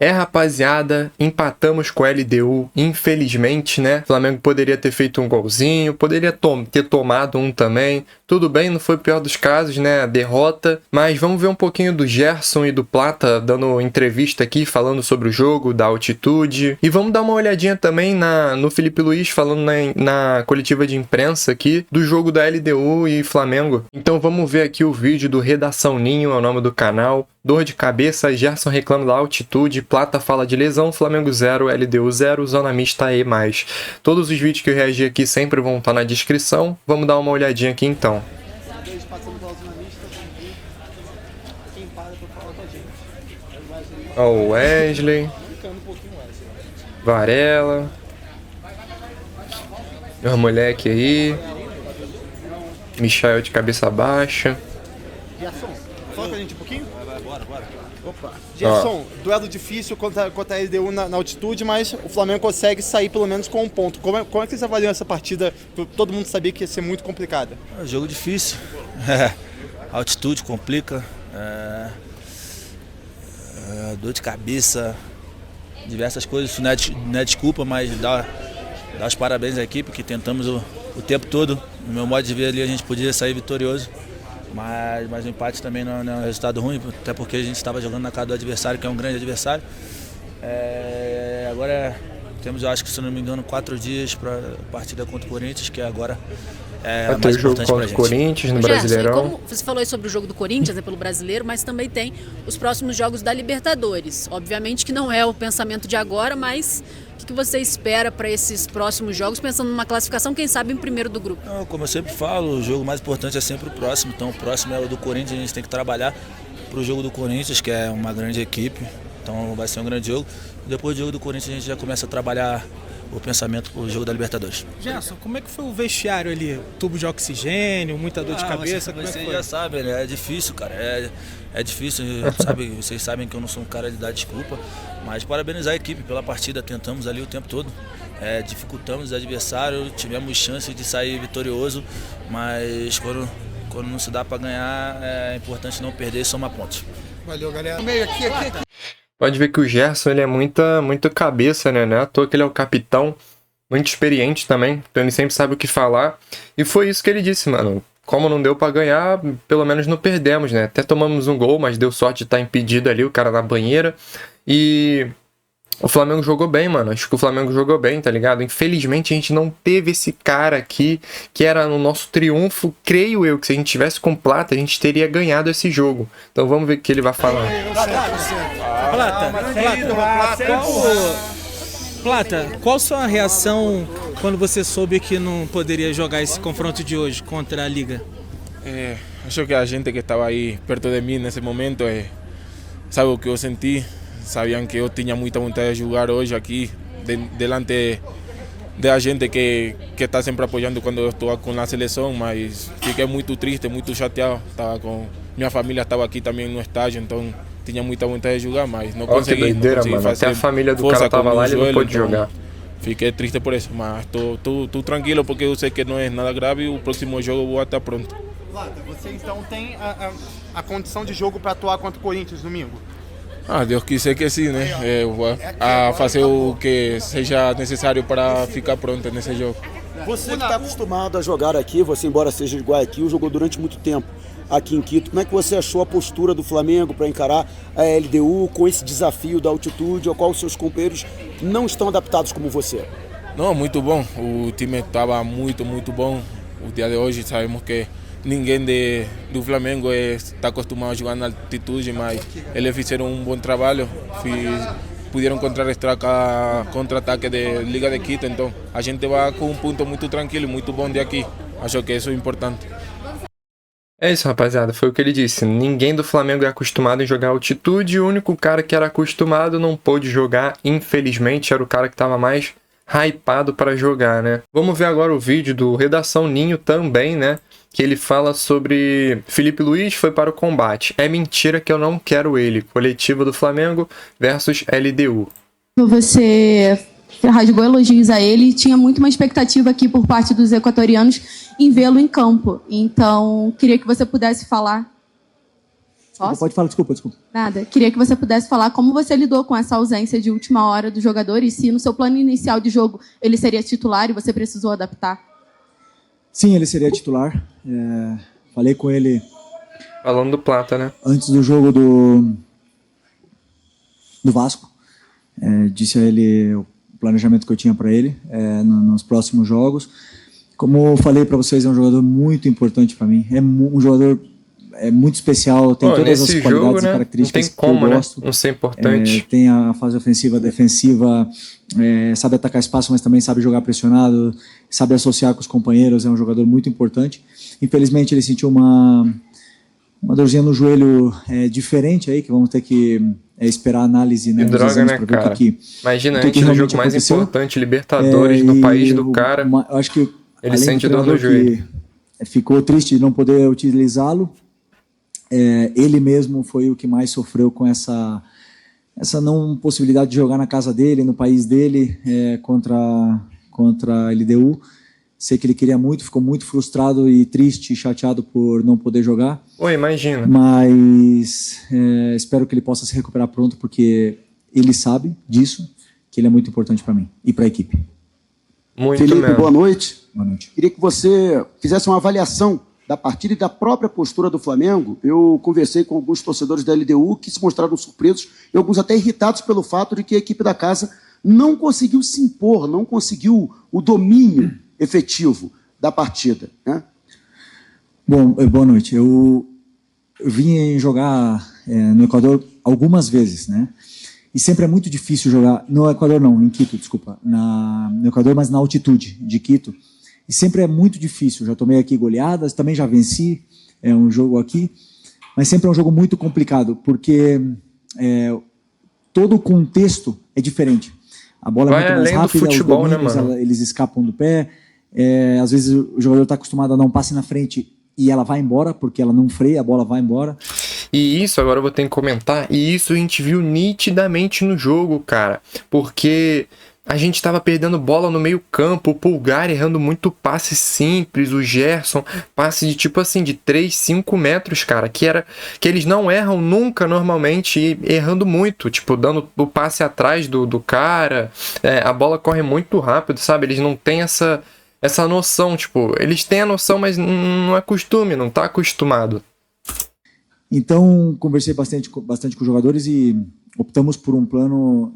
Rapaziada, empatamos com a LDU, infelizmente, né? O Flamengo poderia ter feito um golzinho, poderia ter tomado um também. Tudo bem, não foi o pior dos casos, né? A derrota. Mas vamos ver um pouquinho do Gerson e do Plata dando entrevista aqui, falando sobre o jogo, da altitude. E vamos dar uma olhadinha também no Felipe Luiz, falando na coletiva de imprensa aqui, do jogo da LDU e Flamengo. Então vamos ver aqui o vídeo do Redação Ninho, é o nome do canal. Dor de cabeça, Gerson reclama da altitude, Plata fala de lesão, Flamengo 0, LDU 0, Zona Mista E+. Todos os vídeos que eu reagi aqui sempre vão estar na descrição. Vamos dar uma olhadinha aqui então. Ó, o Wesley, Varela, meu moleque aí, Michael de cabeça baixa. Gerson, fala com a gente um pouquinho? Bora. Opa. Gerson, duelo difícil contra a LDU na altitude, mas o Flamengo consegue sair pelo menos com um ponto. Como é que vocês avaliam essa partida? Todo mundo sabia que ia ser muito complicada. É um jogo difícil. A altitude complica. Dor de cabeça, diversas coisas. Isso não é desculpa, mas dá os parabéns à equipe, que tentamos o tempo todo. No meu modo de ver ali, a gente podia sair vitorioso. Mas o empate também não é um resultado ruim, até porque a gente estava jogando na casa do adversário, que é um grande adversário. Agora temos, eu acho que se não me engano, 4 dias para a partida contra o Corinthians, que agora é a mais importante para a gente. Corinthians no Gerson, Brasileirão. como você falou aí sobre o jogo do Corinthians, pelo Brasileiro, mas também tem os próximos jogos da Libertadores. Obviamente que não é o pensamento de agora, mas o que você espera para esses próximos jogos, pensando numa classificação, quem sabe em primeiro do grupo? Não, como eu sempre falo, o jogo mais importante é sempre o próximo. Então o próximo é o do Corinthians, a gente tem que trabalhar para o jogo do Corinthians, que é uma grande equipe. Então vai ser um grande jogo. Depois do jogo do Corinthians a gente já começa a trabalhar o pensamento para o jogo da Libertadores. Gerson, como é que foi o vestiário ali? Tubo de oxigênio, muita dor de cabeça? Você já sabe, né? É difícil, cara. É difícil, vocês sabem que eu não sou um cara de dar desculpa, mas parabenizar a equipe pela partida, tentamos ali o tempo todo. Dificultamos o adversário, tivemos chance de sair vitorioso, mas quando não se dá para ganhar, é importante não perder e somar pontos. Valeu, galera. Meio aqui. Pode ver que o Gerson ele é muito cabeça, né? Não é à toa que ele é o capitão, muito experiente também, então ele sempre sabe o que falar. E foi isso que ele disse, mano. Como não deu pra ganhar, pelo menos não perdemos, né? Até tomamos um gol, mas deu sorte de estar impedido ali, o cara na banheira. E o Flamengo jogou bem, mano. Acho que o Flamengo jogou bem, tá ligado? Infelizmente a gente não teve esse cara aqui, que era no nosso triunfo. Creio eu que se a gente tivesse com Plata, a gente teria ganhado esse jogo. Então vamos ver o que ele vai falar. Plata, qual sua reação quando você soube que não poderia jogar esse confronto de hoje contra a Liga? Acho que a gente que estava aí perto de mim nesse momento sabe o que eu senti. Sabiam que eu tinha muita vontade de jogar hoje aqui, delante da gente que está sempre apoiando quando eu estou com a seleção, mas fiquei muito triste, muito chateado. Minha família estava aqui também no estádio, então tinha muita vontade de jogar, mas não consegui. Que doideira, não consegui mano. Até a família do cara tava lá e ele não pôde jogar. Fiquei triste por isso, mas estou tranquilo porque eu sei que não é nada grave e o próximo jogo eu vou estar pronto. Plata, você então tem a condição de jogo para atuar contra o Corinthians domingo? Deus quiser que sim, né? A fazer o que seja necessário para ficar pronto nesse jogo. Você que está acostumado a jogar aqui, você embora seja de Guayaquil, jogou durante muito tempo aqui em Quito. Como é que você achou a postura do Flamengo para encarar a LDU com esse desafio da altitude, ao qual os seus companheiros não estão adaptados como você? Não, muito bom. O time estava muito bom. O dia de hoje sabemos que ninguém do Flamengo está acostumado a jogar na altitude, mas eles fizeram um bom trabalho. Puderam contrarrestar a contra-ataque da Liga de Quito, então a gente vai com um ponto muito tranquilo, muito bom de aqui. Acho que isso é importante. É isso, rapaziada. Foi o que ele disse. Ninguém do Flamengo é acostumado em jogar altitude. O único cara que era acostumado não pôde jogar, infelizmente. Era o cara que estava mais hypado para jogar, né? Vamos ver agora o vídeo do Redação Ninho também, né? Que ele fala sobre Felipe Luiz foi para o combate. É mentira que eu não quero ele. Coletiva do Flamengo versus LDU. Você rasgou elogios a ele e tinha muito uma expectativa aqui por parte dos equatorianos em vê-lo em campo. Então, queria que você pudesse falar Posso? Pode falar, desculpa. Nada. Queria que você pudesse falar como você lidou com essa ausência de última hora do jogador e se no seu plano inicial de jogo ele seria titular e você precisou adaptar. Sim, ele seria titular. Falei com ele... Falando do Plata, né? Antes do jogo do Vasco. Disse a ele o planejamento que eu tinha para ele nos próximos jogos. Como eu falei para vocês, é um jogador muito importante para mim. É um jogador muito especial, tem todas as qualidades e características que eu gosto. Não ser importante. Tem a fase ofensiva, defensiva, sabe atacar espaço, mas também sabe jogar pressionado, sabe associar com os companheiros, é um jogador muito importante. Infelizmente ele sentiu uma dorzinha no joelho diferente aí, que vamos ter que esperar a análise, né? Droga, né, cara? Imagina, antes do jogo mais importante, Libertadores, no país do cara, eu acho que ele sente dor no joelho. Ficou triste de não poder utilizá-lo. Ele mesmo foi o que mais sofreu com essa não possibilidade de jogar na casa dele, no país dele, contra a LDU. Sei que ele queria muito, ficou muito frustrado e triste e chateado por não poder jogar. Imagina. Mas espero que ele possa se recuperar pronto, porque ele sabe disso, que ele é muito importante para mim e para a equipe. Felipe, mesmo. Boa noite. Boa noite. Queria que você fizesse uma avaliação da partida e da própria postura do Flamengo. Eu conversei com alguns torcedores da LDU que se mostraram surpresos e alguns até irritados pelo fato de que a equipe da casa não conseguiu se impor, não conseguiu o domínio efetivo da partida, né? Bom, boa noite. Eu vim jogar no Equador algumas vezes, né? E sempre é muito difícil jogar no Equador, não, em Quito, desculpa, no Equador, mas na altitude de Quito. E sempre é muito difícil. Já tomei aqui goleadas, também já venci um jogo aqui, mas sempre é um jogo muito complicado, porque todo o contexto é diferente. A bola é muito mais rápida, futebol, os domínios, né, eles escapam do pé. Às vezes o jogador está acostumado a dar um passe na frente e ela vai embora, porque ela não freia, a bola vai embora. E isso, agora eu vou ter que comentar, e isso a gente viu nitidamente no jogo, cara, porque a gente tava perdendo bola no meio campo, o Pulgar errando muito passe simples, o Gerson, passe de tipo assim, de 3, 5 metros, cara, que eles não erram nunca normalmente, e errando muito, tipo, dando o passe atrás do cara, a bola corre muito rápido, sabe, eles não têm essa noção, tipo, eles têm a noção, mas não é costume, não tá acostumado. Então, conversei bastante com os jogadores e optamos por um plano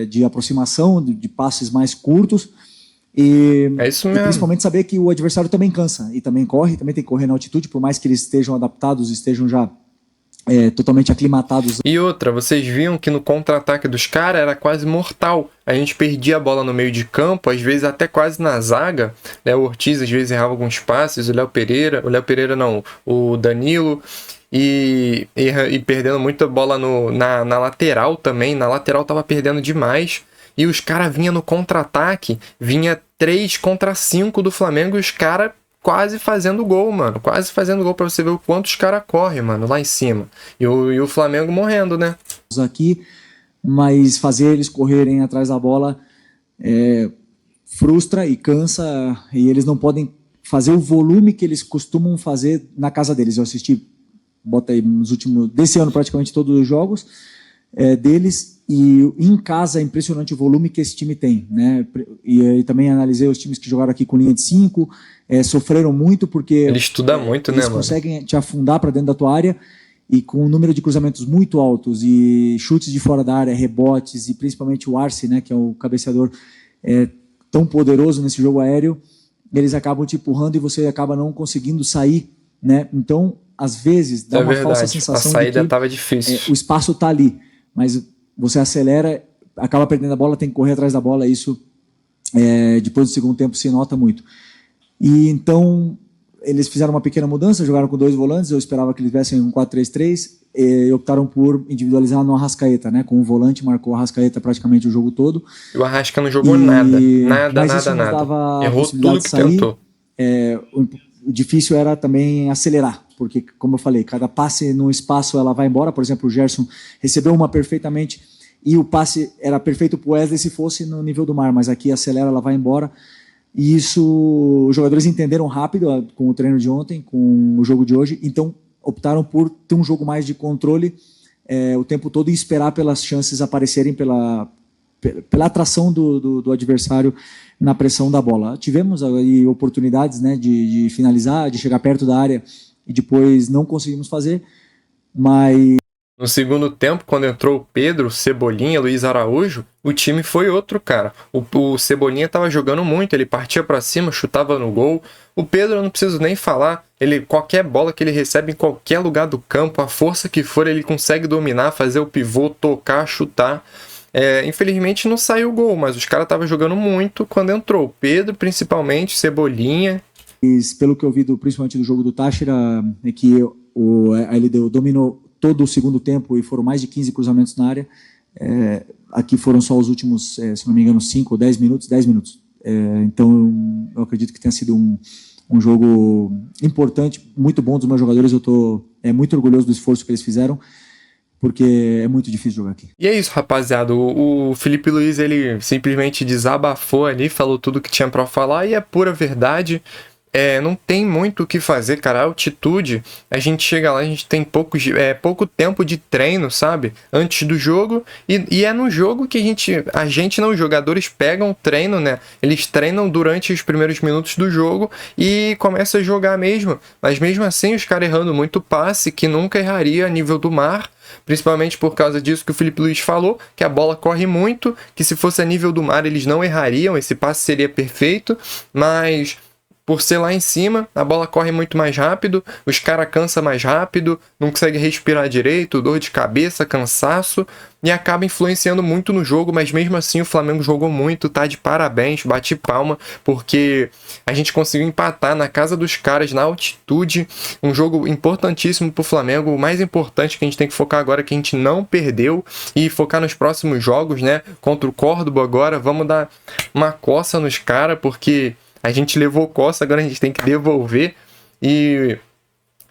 de aproximação, de passes mais curtos. E isso mesmo. E principalmente saber que o adversário também cansa e também corre, também tem que correr na altitude, por mais que eles estejam adaptados, estejam já totalmente aclimatados. E outra, vocês viam que no contra-ataque dos caras era quase mortal. A gente perdia a bola no meio de campo, às vezes até quase na zaga. O Ortiz às vezes errava alguns passes, o Léo Pereira não, o Danilo. E perdendo muita bola na lateral também. Na lateral tava perdendo demais. E os caras vinham no contra-ataque. Vinha 3 contra 5 do Flamengo. E os caras quase fazendo gol, mano. Quase fazendo gol pra você ver o quanto os caras correm, mano, lá em cima. E o Flamengo morrendo, né? Aqui, mas fazer eles correrem atrás da bola frustra e cansa. E eles não podem fazer o volume que eles costumam fazer na casa deles. Eu assisti... bota aí desse ano praticamente todos os jogos deles, e em casa é impressionante o volume que esse time tem, né? E também analisei os times que jogaram aqui com linha de 5, sofreram muito porque ele estuda muito, eles né, mano? Conseguem te afundar para dentro da tua área, e com um número de cruzamentos muito altos e chutes de fora da área, rebotes, e principalmente o Arce, né, que é o cabeceador tão poderoso nesse jogo aéreo, eles acabam te empurrando e você acaba não conseguindo sair, né? Então às vezes dá uma falsa sensação a saída de que tava difícil. O espaço tá ali, mas você acelera, acaba perdendo a bola, tem que correr atrás da bola, isso depois do segundo tempo se nota muito. E então eles fizeram uma pequena mudança, jogaram com 2 volantes, eu esperava que eles tivessem um 4-3-3, e optaram por individualizar no Arrascaeta, né? Com o volante, marcou o Arrascaeta praticamente o jogo todo. E o Arrasca não jogou nada. Errou tudo que tentou. O difícil era também acelerar, porque, como eu falei, cada passe no espaço ela vai embora. Por exemplo, o Gerson recebeu uma perfeitamente e o passe era perfeito para o Wesley se fosse no nível do mar, mas aqui acelera, ela vai embora. E isso os jogadores entenderam rápido com o treino de ontem, com o jogo de hoje. Então, optaram por ter um jogo mais de controle o tempo todo e esperar pelas chances aparecerem, pela atração do adversário na pressão da bola. Tivemos aí oportunidades, né, de finalizar, de chegar perto da área e depois não conseguimos fazer, mas... No segundo tempo, quando entrou o Pedro, Cebolinha, Luiz Araújo, o time foi outro, cara. O Cebolinha tava jogando muito, ele partia pra cima, chutava no gol. O Pedro, eu não preciso nem falar, qualquer bola que ele recebe em qualquer lugar do campo, a força que for, ele consegue dominar, fazer o pivô, tocar, chutar. Infelizmente não saiu o gol, mas os caras estavam jogando muito quando entrou. O Pedro, principalmente, Cebolinha. Pelo que eu vi, principalmente do jogo do Táchira, é que a LDU dominou todo o segundo tempo e foram mais de 15 cruzamentos na área. Aqui foram só os últimos, se não me engano, 5 ou 10 minutos. Então, eu acredito que tenha sido um jogo importante, muito bom dos meus jogadores. Eu estou muito orgulhoso do esforço que eles fizeram, porque é muito difícil jogar aqui. E é isso, rapaziada. O Felipe Luiz, ele simplesmente desabafou ali, falou tudo que tinha pra falar e é pura verdade. Não tem muito o que fazer, cara. A altitude, a gente chega lá, a gente tem pouco tempo de treino, sabe? Antes do jogo. E é no jogo que a gente não, os jogadores pegam treino, né? Eles treinam durante os primeiros minutos do jogo e começam a jogar mesmo. Mas mesmo assim, os caras errando muito passe, que nunca erraria a nível do mar. Principalmente por causa disso que o Felipe Luiz falou, que a bola corre muito, que se fosse a nível do mar eles não errariam, esse passe seria perfeito, mas... por ser lá em cima, a bola corre muito mais rápido, os caras cansam mais rápido, não consegue respirar direito, dor de cabeça, cansaço, e acaba influenciando muito no jogo, mas mesmo assim o Flamengo jogou muito, tá de parabéns, bate palma, porque a gente conseguiu empatar na casa dos caras, na altitude, um jogo importantíssimo pro Flamengo, o mais importante que a gente tem que focar agora é que a gente não perdeu, e focar nos próximos jogos, né, contra o Córdoba agora, vamos dar uma coça nos caras, porque... a gente levou coça, agora a gente tem que devolver. E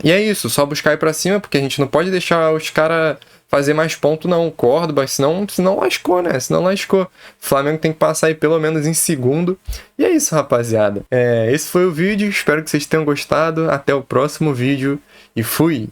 é isso, só buscar ir pra cima, porque a gente não pode deixar os caras fazer mais ponto não, o Córdoba, senão lascou, né? Senão lascou. O Flamengo tem que passar aí pelo menos em segundo. E é isso, rapaziada. Esse foi o vídeo, espero que vocês tenham gostado. Até o próximo vídeo e fui!